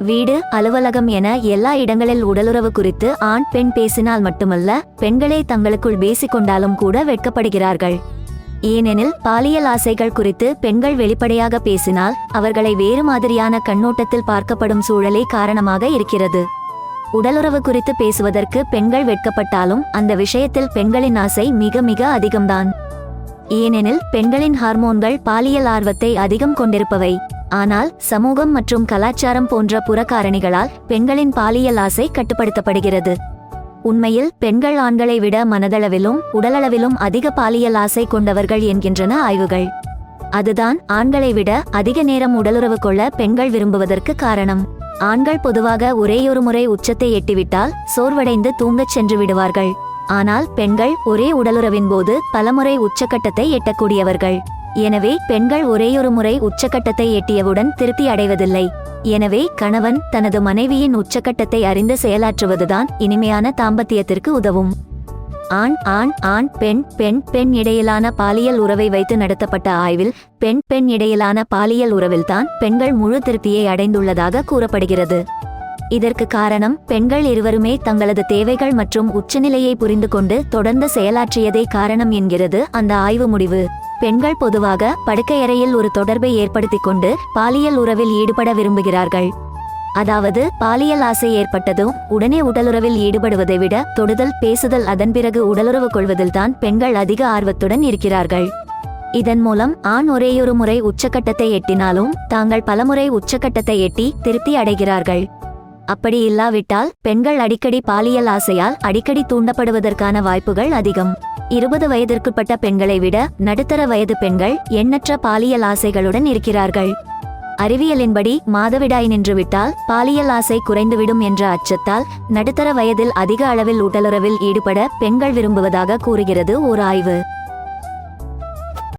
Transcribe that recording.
வீடு, அலுவலகம் என எல்லா இடங்களில் உடலுறவு குறித்து ஆண் பெண் பேசினால் மட்டுமல்ல, பெண்களே தங்களுக்குள் பேசிக்கொண்டாலும் கூட வெட்கப்படுகிறார்கள். ஏனெனில் பாலியல் ஆசைகள் குறித்து பெண்கள் வெளிப்படையாக பேசினால் அவர்களை வேறு மாதிரியான கண்ணோட்டத்தில் பார்க்கப்படும் சூழலே காரணமாக இருக்கிறது. உடலுறவு குறித்து பேசுவதற்கு பெண்கள் வெட்கப்பட்டாலும் அந்த விஷயத்தில் பெண்களின் ஆசை மிக மிக அதிகம்தான். ஏனெனில் பெண்களின் ஹார்மோன்கள் பாலியல் ஆர்வத்தை அதிகம் கொண்டிருப்பவை. ஆனால் சமூகம் மற்றும் கலாச்சாரம் போன்ற புறக்காரணிகளால் பெண்களின் பாலியல் ஆசை கட்டுப்படுத்தப்படுகிறது. உண்மையில் பெண்கள் ஆண்களை விட மனதளவிலும் உடலளவிலும் அதிக பாலியல் ஆசை கொண்டவர்கள் என்கின்றன ஆய்வுகள். அதுதான் ஆண்களை விட அதிக நேரம் உடலுறவு கொள்ள பெண்கள் விரும்புவதற்கு காரணம். ஆண்கள் பொதுவாக ஒரேயொரு முறை உச்சத்தை எட்டிவிட்டால் சோர்வடைந்து தூங்கச் சென்று விடுவார்கள். ஆனால் பெண்கள் ஒரே உடலுறவின் போது பலமுறை உச்சக்கட்டத்தை எட்டக்கூடியவர்கள். எனவே பெண்கள் ஒரேயொரு முறை உச்சக்கட்டத்தை எட்டியவுடன் திருப்தி அடைவதில்லை. எனவே கணவன் தனது மனைவியின் உச்சக்கட்டத்தை அறிந்து செயலாற்றுவதுதான் இனிமையான தாம்பத்தியத்திற்கு உதவும். ஆண் ஆண் ஆண் பெண் பெண் பெண் இடையிலான பாலியல் உறவை வைத்து நடத்தப்பட்ட ஆய்வில் பெண் பெண் இடையிலான பாலியல் உறவில்தான் பெண்கள் முழு திருப்தியை அடைந்துள்ளதாக கூறப்படுகிறது. இதற்கு காரணம் பெண்கள் இருவருமே தங்களது தேவைகள் மற்றும் உச்சநிலையை புரிந்து கொண்டு தொடர்ந்து செயலாற்றியதே காரணம் என்கிறது அந்த ஆய்வு முடிவு. பெண்கள் பொதுவாக படுக்கையறையில் ஒரு தொடர்பை ஏற்படுத்திக் கொண்டு பாலியல் உறவில் ஈடுபட விரும்புகிறார்கள். அதாவது பாலியல் ஆசை ஏற்பட்டதும் உடனே உடலுறவில் ஈடுபடுவதை விட தொடுதல், பேசுதல், அதன் பிறகு உடலுறவு கொள்வதில்தான் பெண்கள் அதிக ஆர்வத்துடன் இருக்கிறார்கள். இதன் மூலம் ஆண் ஒரேயொரு முறை உச்சக்கட்டத்தை எட்டினாலும் தாங்கள் பலமுறை உச்சக்கட்டத்தை எட்டி திருப்தி அடைகிறார்கள். அப்படி இல்லாவிட்டால் பெண்கள் அடிக்கடி பாலியல் ஆசையால் அடிக்கடி தூண்டப்படுவதற்கான வாய்ப்புகள் அதிகம். 20 வயதிற்குட்பட்ட பெண்களை விட நடுத்தர வயது பெண்கள் எண்ணற்ற பாலியல் ஆசைகளுடன் இருக்கிறார்கள். அறிவியலின்படி மாதவிடாய் நின்றுவிட்டால் பாலியல் ஆசை குறைந்துவிடும் என்ற அச்சத்தால் நடுத்தர வயதில் அதிக அளவில் உடலுறவில் ஈடுபட பெண்கள் விரும்புவதாக கூறுகிறது ஓர் ஆய்வு.